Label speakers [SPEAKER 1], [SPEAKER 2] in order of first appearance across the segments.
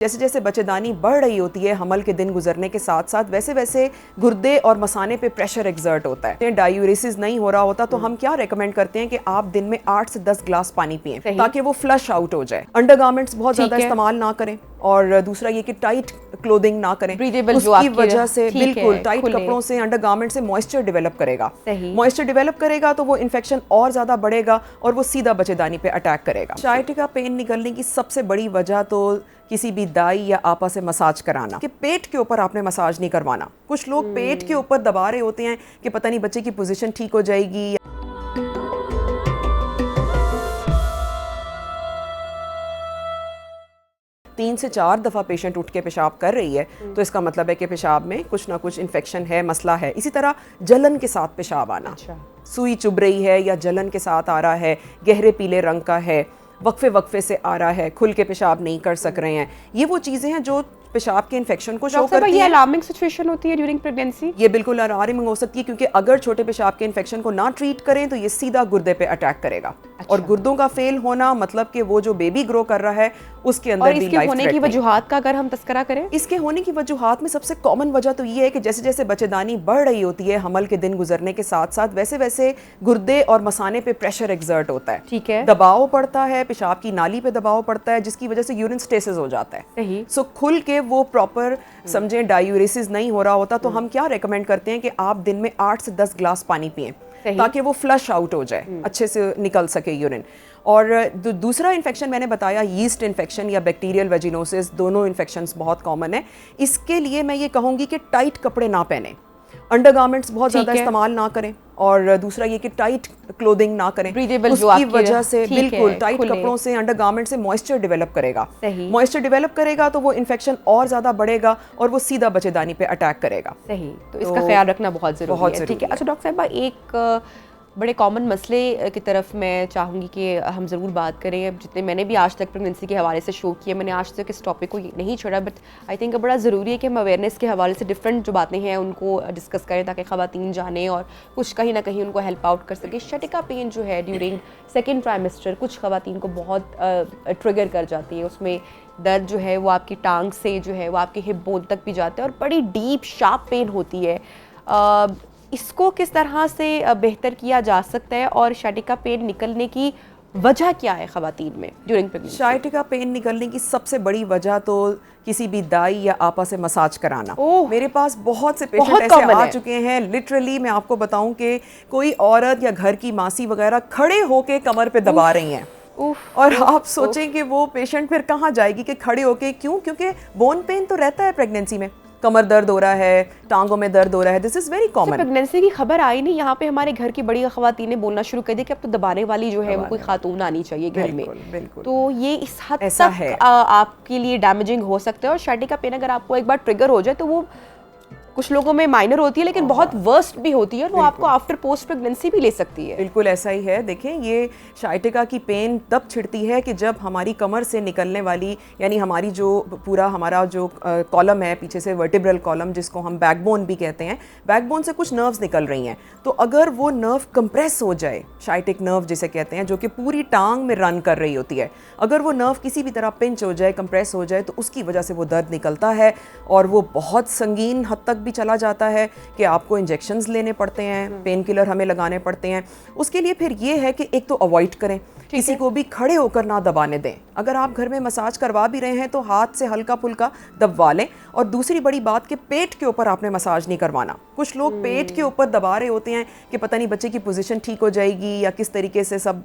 [SPEAKER 1] जैसे जैसे बच्चेदानी बढ़ रही होती है हमल के दिन गुजरने के साथ साथ वैसे वैसे गुर्दे और मसाने पे प्रेशर एक्सर्ट होता है। डायूरेसिस नहीं हो रहा होता तो हम क्या रेकमेंड करते हैं कि आप दिन में 8 से 10 ग्लास पानी पिएं ताकि वो फ्लश आउट हो जाए। अंडरगारमेंट्स बहुत ज्यादा इस्तेमाल ना करें और दूसरा ये कि टाइट क्लोथिंग ना करें, उसकी वजह से बिल्कुल टाइट कपड़ों से अंडरगारमेंट से मॉइस्चर डेवलप करेगा। मॉइस्चर डेवलप करेगा तो वो इन्फेक्शन और ज्यादा बढ़ेगा और वो सीधा बच्चेदानी पे अटैक करेगा। साइटिका पेन निकलने की सबसे बड़ी वजह तो किसी भी दाई या आपा से मसाज कराना, कि पेट के ऊपर आपने मसाज नहीं करवाना। कुछ लोग पेट के ऊपर दबा रहे होते हैं कि पता नहीं बच्चे की पोजीशन ठीक हो जाएगी। 3 से 4 दफ़ा पेशेंट उठ के पेशाब कर रही है तो इसका मतलब है कि पेशाब में कुछ ना कुछ इन्फेक्शन है, मसला है। इसी तरह जलन के साथ पेशाब आना, सुई चुभ रही है या जलन के साथ आ रहा है, गहरे पीले रंग का है, वक्फे से आ रहा है, खुल के पेशाब नहीं कर सक रहे हैं, ये वो चीज़ें हैं जो पेशाब के इन्फेक्शन को शो करती है।
[SPEAKER 2] ये अलार्मिंग सिचुएशन होती है ड्यूरिंग प्रेगनेंसी?
[SPEAKER 1] ये बिल्कुल अलार्मिंग हो सकती है क्योंकि अगर छोटे पेशाब के इन्फेक्शन को ना ट्रीट करें तो ये सीधा गुर्दे पे अटैक करेगा। और गुर्दों का फेल होना मतलब कि वो जो बेबी ग्रो कर रहा है उसके अंदर भी लाइफ
[SPEAKER 2] होने की वजूहात का अगर हम तस्करा करें,
[SPEAKER 1] इसके होने की वजूहात में सबसे कॉमन वजह तो ये है कि जैसे जैसे बच्चेदानी बढ़ रही होती है हमल के दिन गुजरने के साथ साथ वैसे वैसे गुर्दे और मसाने पे प्रेशर एक्सर्ट होता है।
[SPEAKER 2] ठीक है,
[SPEAKER 1] दबाव पड़ता है, पेशाब की नाली पे दबाव पड़ता है जिसकी वजह से यूरिन स्टेसिस हो जाता है।
[SPEAKER 2] सही।
[SPEAKER 1] सो खुल के वो प्रॉपर समझें डायूरेसिस नहीं हो रहा होता तो हम क्या रेकमेंड करते हैं कि आप दिन में 8 से 10 ग्लास पानी पिएं ताकि वो फ्लश आउट हो जाए, अच्छे से निकल सके यूरिन। और दूसरा इन्फेक्शन मैंने बताया यीस्ट इन्फेक्शन या बैक्टीरियल वेजिनोसिस, दोनों इन्फेक्शंस बहुत कॉमन है। इसके लिए मैं ये कहूँगी कि टाइट कपड़े ना पहने, अंडरगारमेंट्स बहुत ज़्यादा इस्तेमाल ना करें और दूसरा ये कि टाइट क्लोथिंग ना करें। उसकी वजह से बिल्कुल टाइट कपड़ों से अंडरगारमेंट से मॉइस्चर डेवलप करेगा। मॉइस्चर डेवलप करेगा तो वो इन्फेक्शन और ज़्यादा बढ़ेगा और वो सीधा बच्चेदानी पे अटैक करेगा।
[SPEAKER 2] सही, तो इसका ख्याल रखना बहुत ज़रूरी है। ठीक है। अच्छा डॉक्टर साहबा, एक बड़े कॉमन मसले की तरफ मैं चाहूँगी कि हम ज़रूर बात करें। जितने मैंने भी आज तक प्रेगनेंसी के हवाले से शो किया, मैंने आज तक इस टॉपिक को नहीं छोड़ा, बट आई थिंक बड़ा ज़रूरी है कि हम अवेयरनेस के हवाले से डिफरेंट जो बातें हैं उनको डिस्कस करें ताकि ख़वातीन जानें और कुछ कहीं ना कहीं उनको हेल्प आउट कर सकें। शटिका पेन जो है ड्यूरिंग सेकेंड ट्राइमेस्टर कुछ ख़वातीन को बहुत ट्रिगर कर जाती है। उसमें दर्द जो है वो आपकी टांग से जो है वो आपके हिप बोन तक भी जाता है और बड़ी डीप शार्प पेन होती है। इसको किस तरह से बेहतर किया जा सकता है और शाइटिका पेन निकलने की वजह क्या है ख़वातीन में ड्यूरिंग प्रेगनेंसी?
[SPEAKER 1] शाइटिका पेन निकलने की सबसे बड़ी वजह तो किसी भी दाई या आपा से मसाज कराना। मेरे पास बहुत से पेशेंट ऐसे आ चुके हैं, लिटरली मैं आपको बताऊं कि कोई औरत या घर की मासी वगैरह खड़े होके कमर पे दबा रही हैं और आप सोचें कि वो पेशेंट फिर कहाँ जाएगी कि खड़े होके। क्यों? क्योंकि बोन पेन तो रहता है प्रेगनेंसी में, कमर दर्द हो रहा है, टांगों में दर्द हो रहा है, this is very common.
[SPEAKER 2] Pregnancy की खबर आई नहीं, यहाँ पे हमारे घर की बड़ी ख़वातीनें बोलना शुरू कर दी कि अब तो दबाने वाली जो है वो कोई खातून आनी चाहिए घर में। तो ये इस हद तक आपके लिए डैमेजिंग हो सकता है। और शाइटिका पेन अगर आपको एक बार ट्रिगर हो जाए तो वो कुछ लोगों में माइनर होती है लेकिन बहुत वर्स्ट भी होती है और वो आपको आफ्टर पोस्ट प्रेगनेंसी भी ले सकती है।
[SPEAKER 1] बिल्कुल ऐसा ही है। देखें, ये शाइटिका की पेन तब छिड़ती है कि जब हमारी कमर से निकलने वाली, यानी हमारी जो पूरा हमारा जो कॉलम है पीछे से, वर्टिब्रल कॉलम जिसको हम बैकबोन भी कहते हैं, बैकबोन से कुछ नर्व्स निकल रही हैं। तो अगर वो नर्व कंप्रेस हो जाए, शाइटिक नर्व जिसे कहते हैं, जो कि पूरी टांग में रन कर रही होती है, अगर वो नर्व किसी भी तरह पिंच हो जाए, कंप्रेस हो जाए, तो उसकी वजह से वो दर्द निकलता है और वो बहुत संगीन हद तक भी चला जाता है कि आपको इंजेक्शंस लेने पड़ते हैं, पेन किलर हमें लगाने पड़ते हैं। उसके लिए फिर ये है कि एक तो अवॉइड करें, किसी को भी खड़े होकर ना दबाने दें। अगर आप घर में मसाज करवा भी रहे हैं तो हाथ से हल्का फुल्का दबवा लें। और दूसरी बड़ी बात कि पेट के ऊपर आपने मसाज नहीं करवाना। कुछ लोग पेट के ऊपर दबा रहे होते हैं कि पता नहीं बच्चे की पोजीशन ठीक हो जाएगी या किस तरीके से सब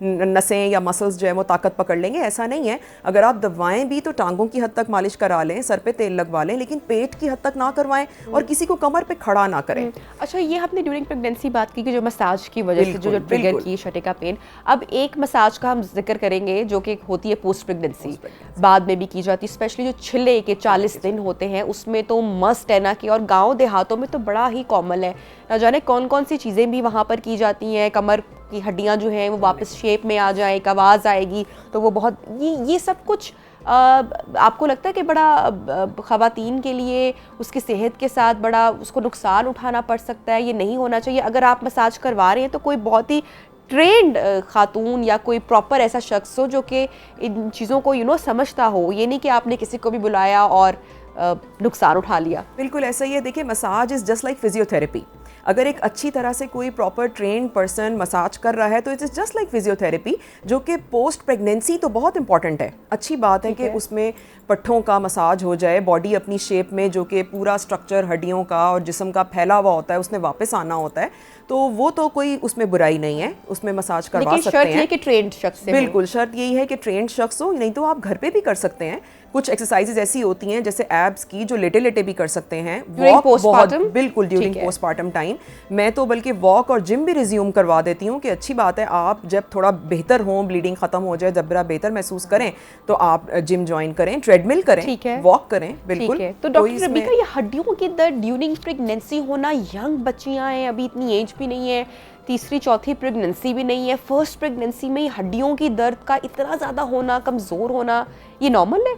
[SPEAKER 1] नसें या मसल्स जो है वो ताकत पकड़ लेंगे। ऐसा नहीं है। अगर आप दबाएं भी तो टांगों की हद तक मालिश करा लें, सर पे तेल लगवा लें, लेकिन पेट की हद तक ना करवाएं और किसी को कमर पे खड़ा ना करें।
[SPEAKER 2] अच्छा, ये आपने ड्यूरिंग प्रेगनेंसी बात की कि जो मसाज की वजह से जो ट्रिगर की शाइटिका पेन, अब एक मसाज का हम जिक्र करेंगे जो कि होती है पोस्ट प्रेगनेंसी, बाद में भी की जाती है, स्पेशली जो छिले के 40 दिन होते हैं उसमें तो मस्ट है ना कि, और गांव देहातों में तो बड़ा ही कॉमन है। ना जाने कौन कौन सी चीज़ें भी वहाँ पर की जाती हैं, कमर की हड्डियाँ जो हैं वो वापस शेप में आ जाए, एक आवाज़ आएगी तो वो बहुत ये सब कुछ आपको लगता है कि बड़ा ख़वातीन के लिए उसकी सेहत के साथ बड़ा उसको नुकसान उठाना पड़ सकता है? ये नहीं होना चाहिए। अगर आप मसाज करवा रहे हैं तो कोई बहुत ही ट्रेंड खातून या कोई प्रॉपर ऐसा शख्स हो जो कि इन चीज़ों को समझता हो, ये नहीं कि आपने किसी को भी बुलाया और नुकसान उठा लिया।
[SPEAKER 1] बिल्कुल ऐसा ही है। देखिए, massage is just like physiotherapy. अगर एक अच्छी तरह से कोई प्रॉपर ट्रेन्ड पर्सन मसाज कर रहा है तो it is just like physiotherapy, जो कि पोस्ट प्रेगनेंसी तो बहुत इंपॉर्टेंट है। अच्छी बात है कि उसमें पट्ठों का मसाज हो जाए, बॉडी अपनी शेप में, जो कि पूरा स्ट्रक्चर हड्डियों का और जिस्म का फैला हुआ होता है उसमें वापस आना होता है, तो वो तो कोई उसमें बुराई नहीं है, उसमें मसाज करवा सकते हैं।
[SPEAKER 2] शर्त ये कि ट्रेंड शख्स से
[SPEAKER 1] बिल्कुल, शर्त यही है कि ट्रेंड शख्स हो, नहीं तो आप घर पे भी कर सकते हैं। कुछ एक्सरसाइजेज ऐसी होती हैं जैसे एब्स की, जो लेटे लेटे भी कर सकते हैं। बिल्कुल ड्यूरिंग पोस्टपार्टम टाइम। मैं तो बल्कि वॉक और जिम भी रिज्यूम करवा देती हूँ कि अच्छी बात है, आप जब थोड़ा बेहतर हो, ब्लीडिंग खत्म हो जाए, जब बेहतर महसूस करें तो आप जिम ज्वाइन करें, ट्रेडमिल करें, वॉक करें। बिल्कुल।
[SPEAKER 2] तो डॉक्टर रबीका, ये हड्डियों की दर्द ड्यूरिंग प्रेगनेंसी होना, यंग बच्चियां हैं, अभी इतनी एज भी नहीं है, तीसरी चौथी प्रेगनेंसी भी नहीं है, फर्स्ट प्रेगनेंसी में हड्डियों की दर्द का इतना ज़्यादा होना, कमज़ोर होना, ये नॉर्मल है?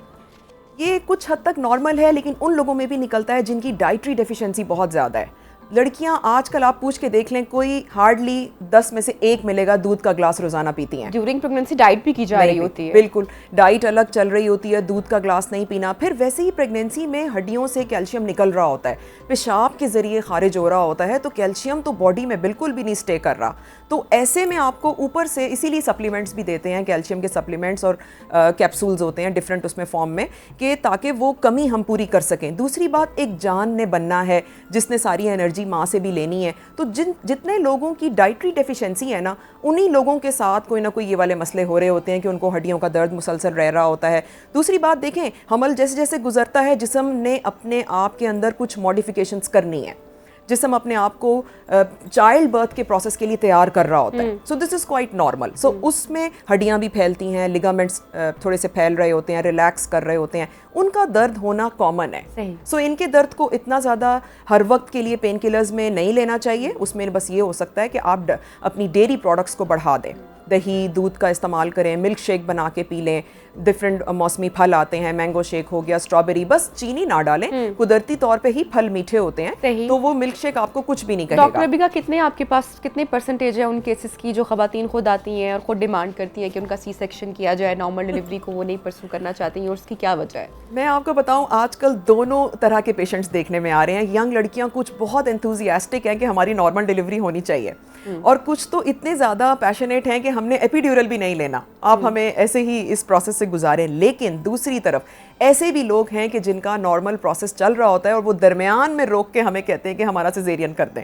[SPEAKER 1] ये कुछ हद तक नॉर्मल है, लेकिन उन लोगों में भी निकलता है जिनकी डाइटरी डेफिशिएंसी बहुत ज़्यादा है। लड़कियां आजकल आप पूछ के देख लें, कोई हार्डली 10 में से 1 मिलेगा दूध का ग्लास रोजाना पीती हैं।
[SPEAKER 2] ड्यूरिंग प्रेगनेंसी डाइट भी की जा रही होती है।
[SPEAKER 1] बिल्कुल, डाइट अलग चल रही होती है, दूध का ग्लास नहीं पीना। फिर वैसे ही प्रेगनेंसी में हड्डियों से कैल्शियम निकल रहा होता है, पेशाब के जरिए खारिज हो रहा होता है, तो कैल्शियम तो बॉडी में बिल्कुल भी नहीं स्टे कर रहा। तो ऐसे में आपको ऊपर से, इसीलिए सप्लीमेंट्स भी देते हैं, कैल्शियम के सप्लीमेंट्स और कैप्सूल्स होते हैं डिफरेंट उसमें फॉर्म में, कि ताकि वो कमी हम पूरी कर सकें। दूसरी बात, एक जान ने बनना है जिसने सारी एनर्जी माँ से भी लेनी है, तो जितने लोगों की डाइटरी डेफिशिएंसी है ना, उन्हीं लोगों के साथ कोई ना कोई ये वाले मसले हो रहे होते हैं कि उनको हड्डियों का दर्द मुसलसल रह रहा होता है। दूसरी बात देखें, हमल जैसे जैसे गुजरता है, जिस्म ने अपने आप के अंदर कुछ मॉडिफिकेशंस करनी है। जिसम अपने आप को चाइल्ड बर्थ के प्रोसेस के लिए तैयार कर रहा होता है। So this is quite normal. So उसमें हड्डियां भी फैलती हैं, लिगामेंट्स थोड़े से फैल रहे होते हैं, रिलैक्स कर रहे होते हैं, उनका दर्द होना कॉमन है। सो इनके दर्द को इतना ज़्यादा हर वक्त के लिए पेन किलर्स में नहीं लेना चाहिए। उसमें बस ये हो सकता है कि आप अपनी डेयरी प्रोडक्ट्स को बढ़ा दें, दही दूध का इस्तेमाल करें, मिल्क शेक बना के पी लें, डिफरेंट मौसमी फल आते हैं, मैंगो शेक हो गया, स्ट्रॉबेरी, बस चीनी ना डालें, कुदरती तौर पे ही फल मीठे होते हैं, तो वो मिल्क शेक आपको कुछ भी नहीं कहेगा।
[SPEAKER 2] डॉक्टर रबीका, कितने आपके पास कितने परसेंटेज है उन केसेस की जो खवातीन खुद आती हैं और खुद डिमांड करती हैं कि उनका सी सेक्शन किया जाए, नॉर्मल डिलीवरी को वो नहीं परस्यू करना चाहती हैं, और उसकी क्या वजह है?
[SPEAKER 1] मैं आपको बताऊं, आजकल दोनों तरह के पेशेंट्स देखने में आ रहे हैं। यंग लड़कियां कुछ बहुत एंथुजियास्टिक हैं कि हमारी नॉर्मल डिलीवरी होनी चाहिए, और कुछ तो इतने ज़्यादा पैशनेट हैं कि हमने एपिड्यूरल भी नहीं लेना, आप हमें ऐसे ही इस प्रोसेस से गुजारें। लेकिन दूसरी तरफ ऐसे भी लोग हैं कि जिनका नॉर्मल प्रोसेस चल रहा होता है और वो दरमियान में रोक के हमें कहते हैं कि हमारा सिजेरियन कर दें।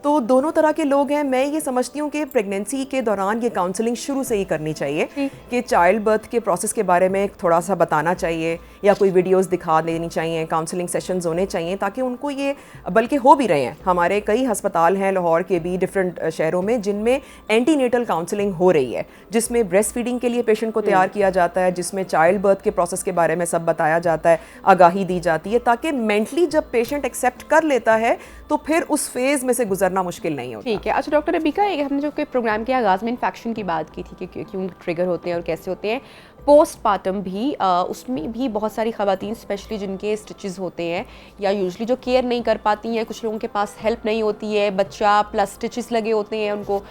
[SPEAKER 1] तो दोनों तरह के लोग हैं। मैं ये समझती हूँ कि प्रेगनेंसी के दौरान ये काउंसलिंग शुरू से ही करनी चाहिए, कि चाइल्ड बर्थ के प्रोसेस के बारे में थोड़ा सा बताना चाहिए, या कोई वीडियोस दिखा देनी चाहिए, काउंसलिंग सेशंस होने चाहिए, ताकि उनको ये, बल्कि हो भी रहे हैं, हमारे कई अस्पताल हैं लाहौर के भी, डिफरेंट शहरों में, जिनमें एंटीनेटल काउंसलिंग हो रही है, जिसमें ब्रेस्ट फीडिंग के लिए पेशेंट को तैयार किया जाता है, जिसमें चाइल्ड बर्थ के प्रोसेस के बारे में सब बताया जाता है, आगाही दी जाती है, ताकि मेंटली जब पेशेंट एक्सेप्ट कर लेता है तो फिर उस फेज में से गुजरना मुश्किल नहीं होता।
[SPEAKER 2] ठीक है। अच्छा डॉक्टर रबीका, हमने जो प्रोग्राम के आगाज़ में इन्फेक्शन की बात की थी कि क्यों ट्रिगर होते हैं और कैसे होते हैं, पोस्टपार्टम भी उसमें भी बहुत सारी ख़वातीन स्पेशली जिनके स्टिचेस होते हैं या यूजुअली जो केयर नहीं कर पाती हैं, कुछ लोगों के पास हेल्प नहीं होती है, बच्चा प्लस स्टिचेस लगे होते हैं उनको,